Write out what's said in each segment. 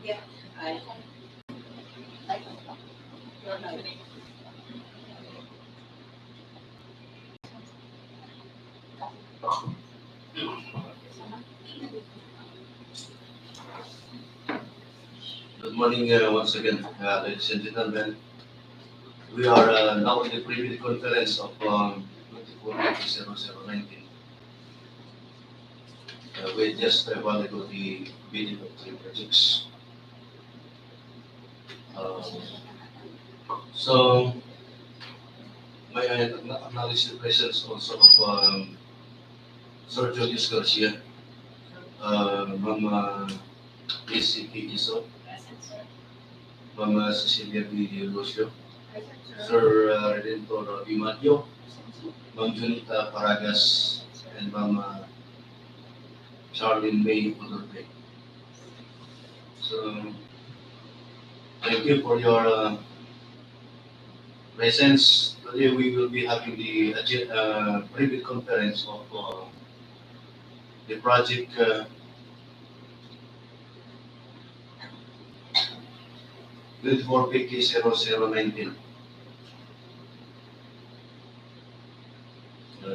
Yeah. I Good morning once again, ladies and gentlemen. We are now in the preview conference of 24/20/19. We just a while ago the bidding of three projects. Um, so, may I acknowledge the presence also of Sir Julius Garcia, Mama ACP Iso, Mama Cecilia B. Lucio, Sir Redentor Bimadio, Ma'am Junita Paragas, and Mama Charlene May Udurbe. So, thank you for your presence. Today we will be having the private conference of the project 24 PK 0019.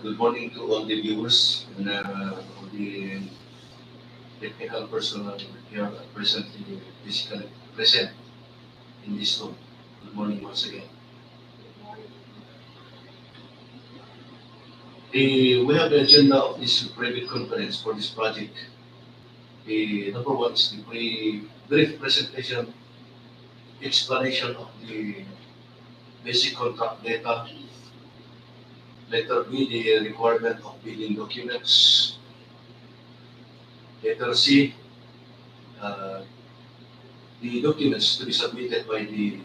Good morning to all the viewers and all the technical personnel here presently physically present in this room. Good morning once again. We have the agenda of this private conference for this project. The number one is the brief presentation, explanation of the basic contract data. Letter B, the requirement of bidding documents. Letter C, uh, the documents to be submitted by the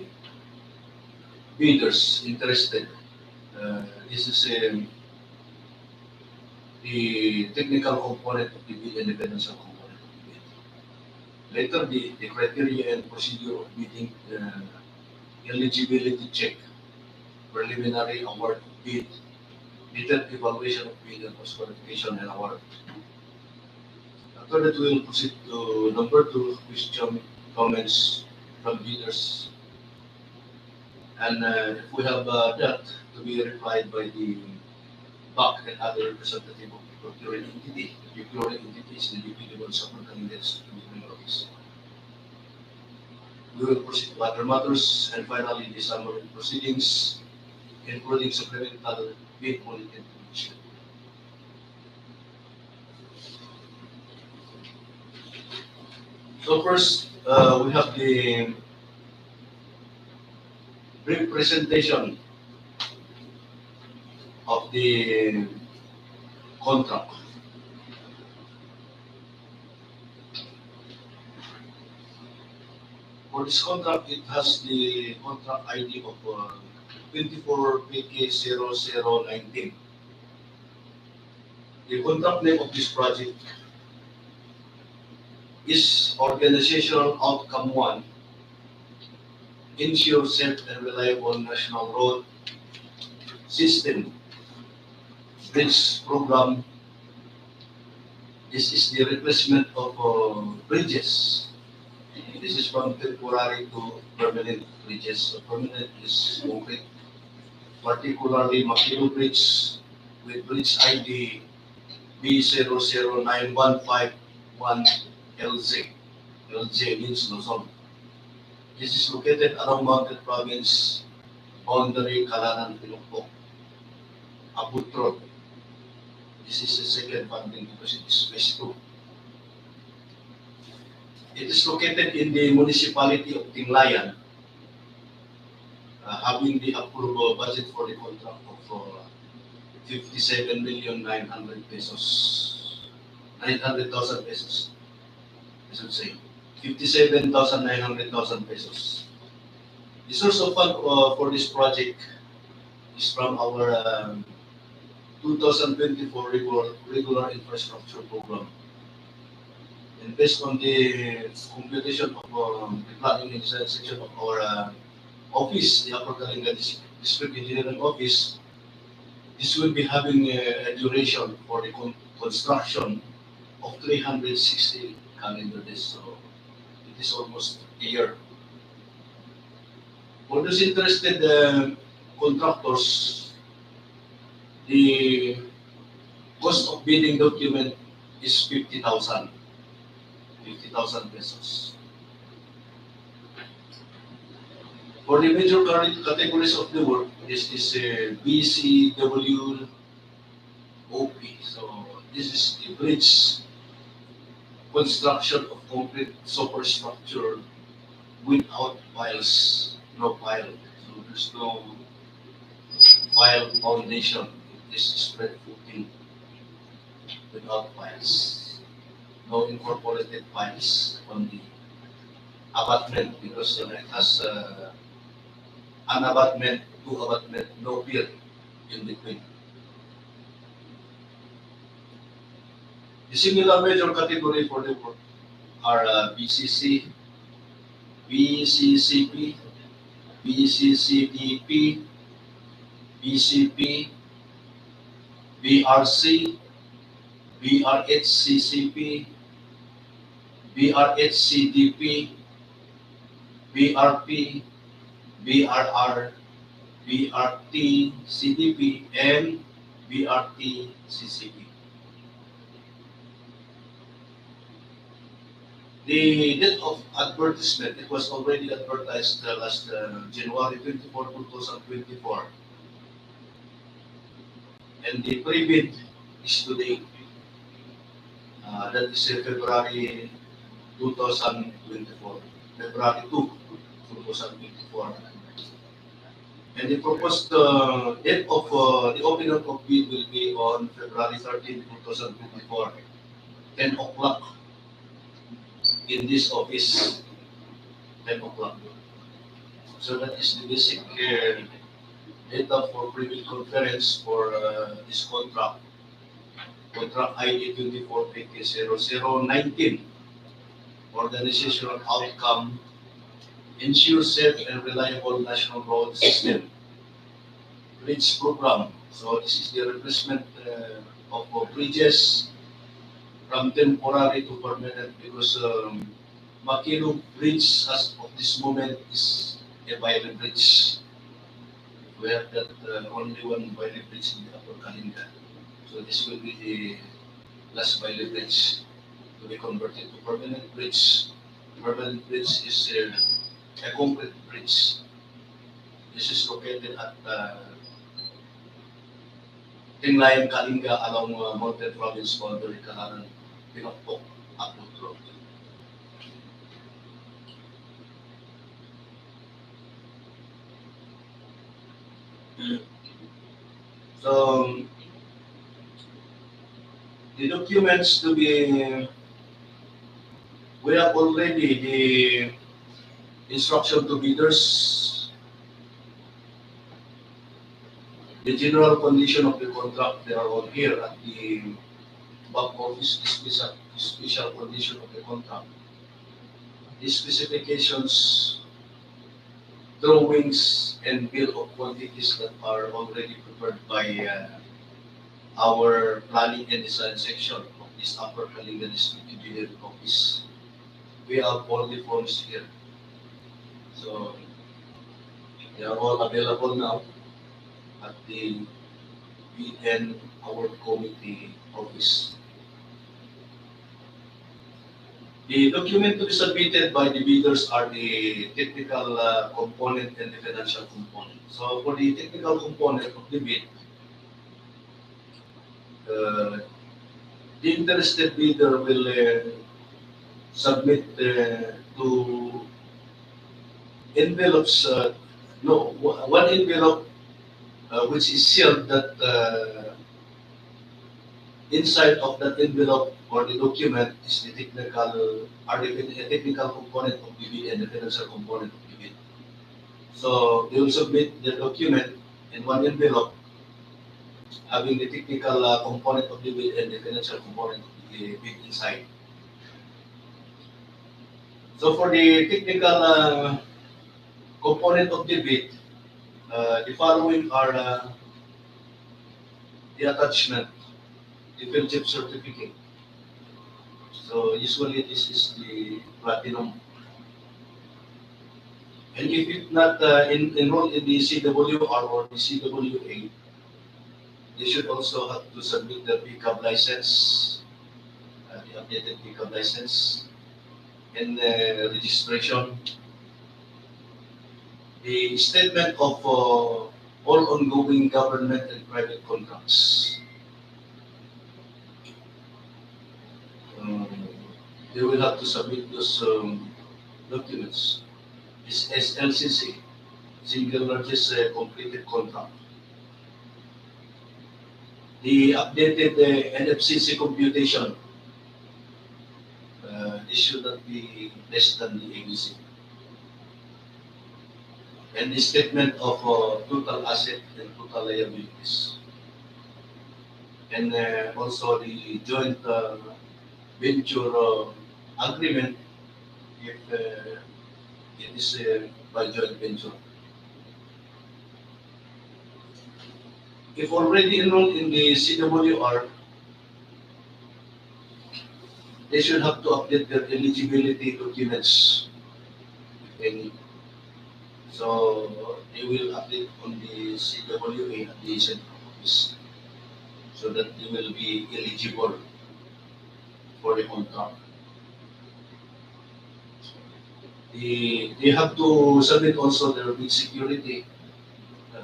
bidders interested. This is the technical component of the bid and the financial component of the bid. Later, the criteria and procedure of bidding, eligibility check, preliminary award of bid, detailed evaluation of bid and cost qualification and award. After that, we will proceed to number two, question, comments from bidders. And if we have that to be replied by the BAC and other representative of the procuring entity, the procuring entity is the dependable superintendent's office. We will proceed to other matters and finally the summary proceedings, including supplemental bid bulletin information. So first, we have the brief presentation of the contract. For this contract, it has the contract ID of 24 PK 0019. The contract name of this project is Organizational Outcome 1, Ensure Safe and Reliable National Road System Bridge Program. This is the replacement of bridges. This is from temporary to permanent bridges. So permanent is concrete, particularly Makilo Bridge with bridge ID B009151LZ. LZ means Luzon. This is located around Mountain Province, Bdry, Calanan, Pinukpuk, Abbut Road. This is the second funding because it is phase 2. It is located in the municipality of Tinglayan, having the approved budget for the contract of 57,900,000 pesos. 900,000 pesos, I should say. 57,900,000 pesos. The source of fund for this project is from our 2024 regular infrastructure program. And based on the computation of the planning and design section of our office, the Upper Kalinga District Engineering Office, this will be having a duration for the construction of 360 calendar days. So it is almost a year. For those interested contractors, the cost of bidding document is 50,000 pesos. For the major categories of the work, this is BCW OP. So this is the bridge construction of concrete superstructure without piles, no pile. So there's no pile foundation. This is spread footing without piles. No incorporated piles on the abutment because it has an abutment, two abutment, no pier in between. The similar major category for the work are BCC, BCCP, BCCDP, BCP, BRC, BRHCCP, BRHCDP, BRP, BRR, BRT, CDP, and BRT, CCP. The date of advertisement, it was already advertised last January 24, 2024. And the pre-bid is today. That is February 2024. February 2, 2024. And the proposed date of the opening of bid will be on February 13, 2024, 10 o'clock in this office, 10 o'clock. So that is the basic data for pre-bid conference for this contract. Contract ID 2450-0019. Organizational outcome, ensure safe and reliable national road system. Bridge program. So this is the replacement of bridges from temporary to permanent because Makilo bridge as of this moment is a violent bridge. We have that only one violent bridge in the upper Kalinga. So this will be the last violent bridge to be converted to permanent bridge. Permanent bridge is a concrete bridge. This is located at Tinglayan, Kalinga along Mountain Province boundary, Calanan, Pinukpuk, Abbut Road. So the documents to be, we have already the instruction to bidders, the general condition of the contract, they are all here at the back office, special condition of the contract. The specifications, drawings, and bill of quantities that are already prepared by our planning and design section of this upper Kalinga District Engineering Office. We have all the forms here. So they are all available now at the BN Award Committee office. The document to be submitted by the bidders are the technical component and the financial component. So for the technical component of the bid, the interested bidder will submit to envelopes, one envelope which is sealed that inside of that envelope or the document is the technical component of the bid and the financial component of the bid. So they will submit the document in one envelope having the technical component of the bid and the financial component of the bid inside. So for the technical component of the bid, the following are the attachment, the fellowship certificate. So usually this is the platinum And if it's not enrolled in the CWR or the CWA, they should also have to submit the pickup license, the updated pickup license, and registration, the statement of all ongoing government and private contracts. Um, they will have to submit those documents. This SLCC, single largest completed contract. The updated NFCC computation, this should not be less than the ABC. And the statement of total asset and total liabilities. And also the joint venture agreement if it is by joint venture. If already enrolled in the CWR, they should have to update their eligibility documents, if any. So they will update on the CWA at the central office so that they will be eligible for the contract. They have to submit also their bid security.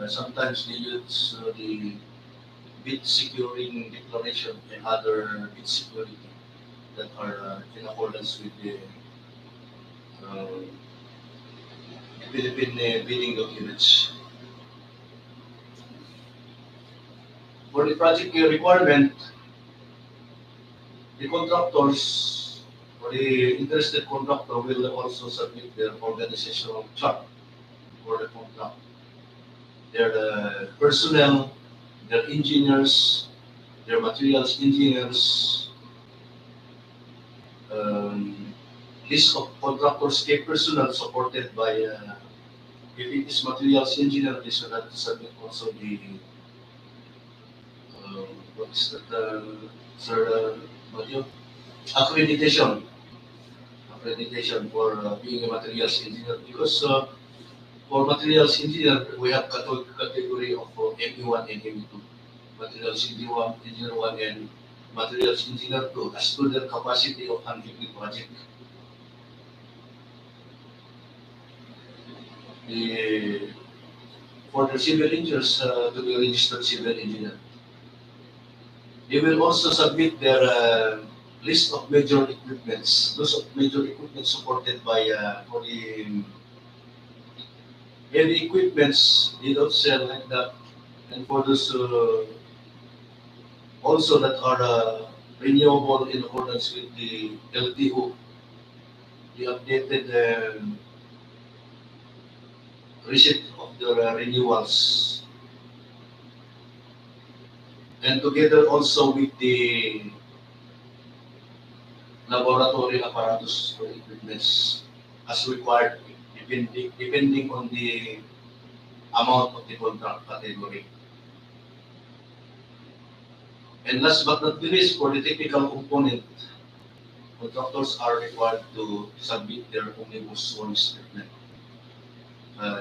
Sometimes they use the bid securing declaration and other bid security that are in accordance with the Philippine bidding documents. For the project requirement, the contractors or the interested contractor will also submit their organizational chart for the contract. Their personnel, their engineers, their materials engineers, list of contractors key personnel supported by if it is materials engineer, they should have to submit also the what is that sir module? Accreditation for being a materials engineer because for materials engineer we have category of ME1 and ME2. Materials engineer 1 and materials engineer 2 as to their capacity of handling the project. For the civil engineers to be registered civil engineer. They will also submit their list of major equipments. Those of major equipment supported by for the heavy equipments they don't sell like that, and for those also that are renewable in accordance with the LTO, the updated receipt of the renewals, and together also with the laboratory apparatus or equipments as required depending on the amount of the contract category. And last but not least, for the technical component, contractors are required to submit their omnibus one statement.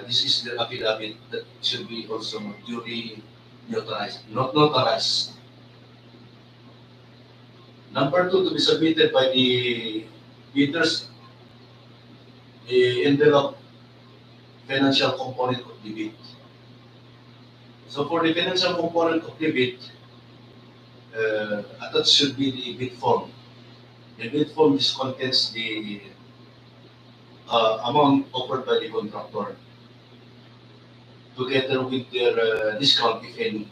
This is the affidavit that should be also duly notarized, not notarized. Number 2 to be submitted by the bidders, the envelope financial component of the bid. So for the financial component of the bid, that should be the bid form. The bid form just contains the amount offered by the contractor together with their discount, if any.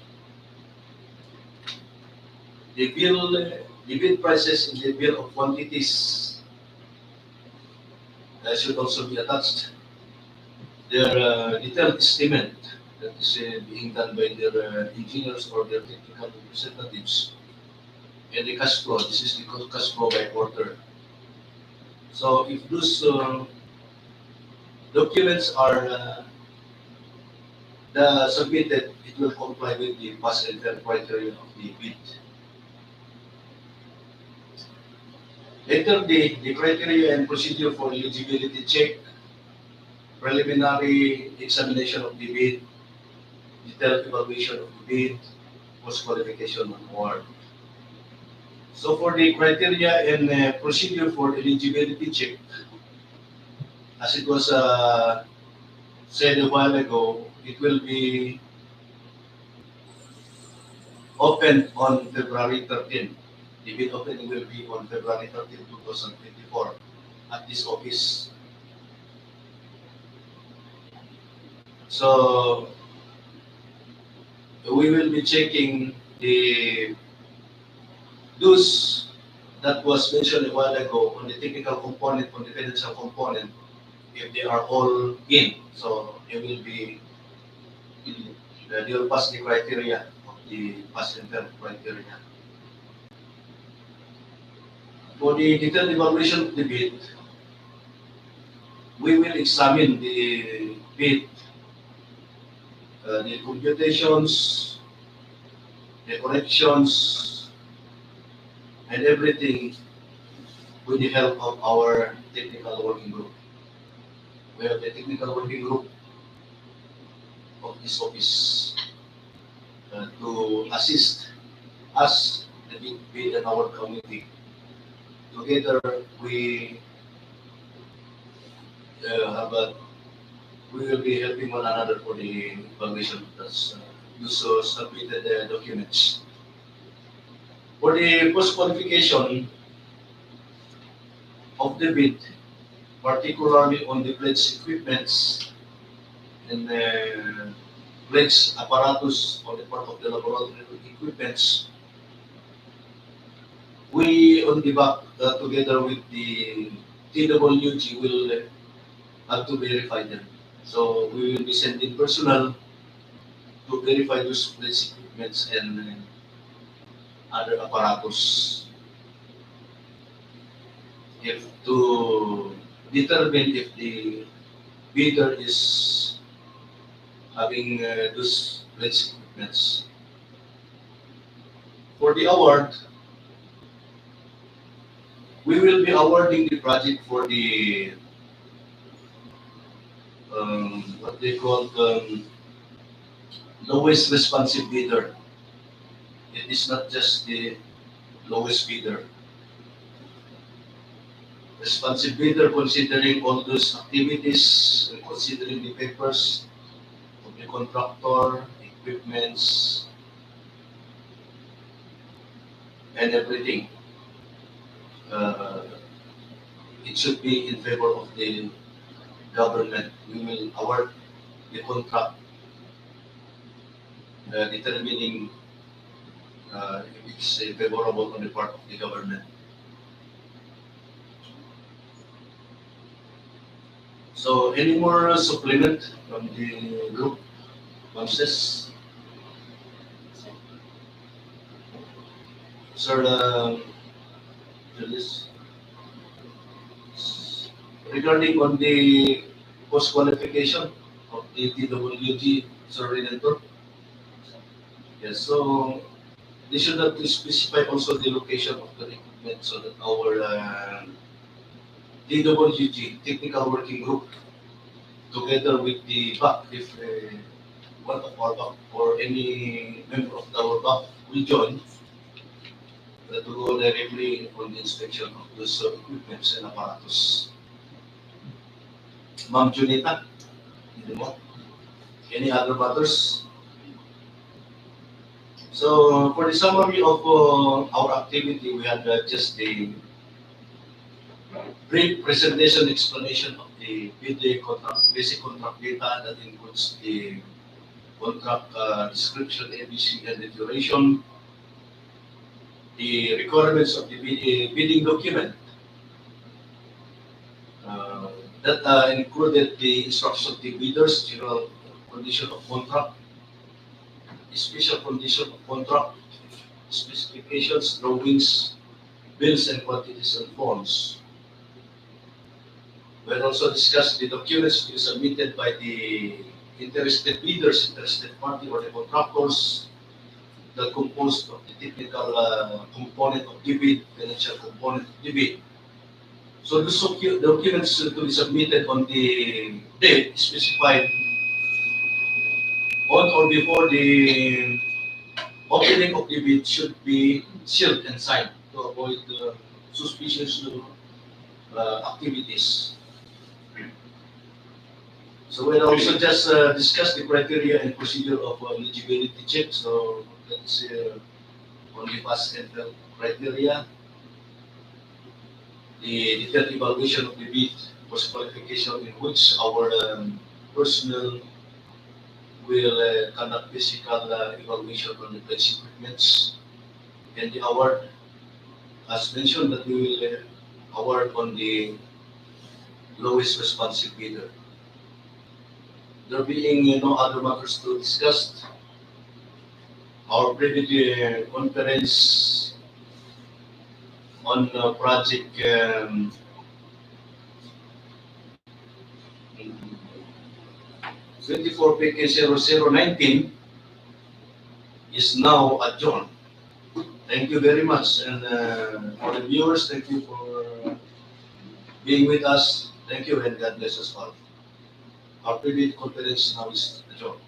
The bid prices in the bill of quantities should also be attached. Their detailed estimate that is being done by their engineers or their technical representatives, and the cash flow. This is the cash flow by quarter. So if those documents are submitted, it will comply with the pass and fail criteria of the bid. Later, the criteria and procedure for eligibility check, preliminary examination of the bid, detailed evaluation of the bid, post-qualification and award. So for the criteria and procedure for eligibility check, as it was said a while ago, it will be opened on February 13. The bid opening will be on February 13, 2024 at this office. So we will be checking the those that was mentioned a while ago on the technical component, on the financial component, if they are all in. So it will be, they will pass the criteria of the pass and fail criteria. For the detailed evaluation of the bid, we will examine the bid, the computations, the corrections, and everything with the help of our technical working group. We have the technical working group of this office to assist us, the bid and our committee. Together, we we will be helping one another for the evaluation of those submitted documents. For the post-qualification of the bid, particularly on the pledge equipments and pledge apparatus on the part of the laboratory equipments, we on the back, together with the TWG, will have to verify them. So we will be sending personnel to verify those pledge equipments and other apparatus, if to determine if the bidder is having those pledge equipments. For the award, we will be awarding the project for the what they call lowest responsive bidder. It is not just the lowest bidder. Responsive bidder considering all those activities, considering the papers of the contractor, equipments, and everything. It should be in favor of the government. We will award the contract, determining if it's favorable on the part of the government. So, any more supplement from the group? Ramses? Sir, Julius? Regarding on the post-qualification of the TWG, Sir Redentor? Yes, so they should have to specify also the location of the equipment so that our TWG, Technical Working Group, together with the BAC, if one of our BAC or any member of our BAC will join, to go directly on the inspection of those equipments and apparatus. Ma'am Junita, any other matters? So for the summary of our activity, we had just a brief presentation explanation of the BDRY contract, basic contract data that includes the contract description, ABC, and the duration, the requirements of the bidding document that included the instruction of the bidders, general condition of contract, special condition of contract, specifications, drawings, bills and quantities and forms. We also discussed the documents to be submitted by the interested bidders, interested party, or the contractors that composed of the technical component of the bid, financial component of the bid. So the documents to be submitted on the date specified on or before the opening of the bid should be sealed and signed to avoid suspicious activities. So we'll also just discuss the criteria and procedure of eligibility check. So let's only pass and fail criteria. The detailed evaluation of the bid was qualification in which our personnel will conduct physical evaluation on the place equipments and the award, as mentioned, that we will award on the lowest responsive bidder. There being no other matters to discuss, our previous conference on project 24 PK 0019 is now adjourned. Thank you very much. And for the viewers, thank you for being with us. Thank you and God bless us all. Our previous conference now is adjourned.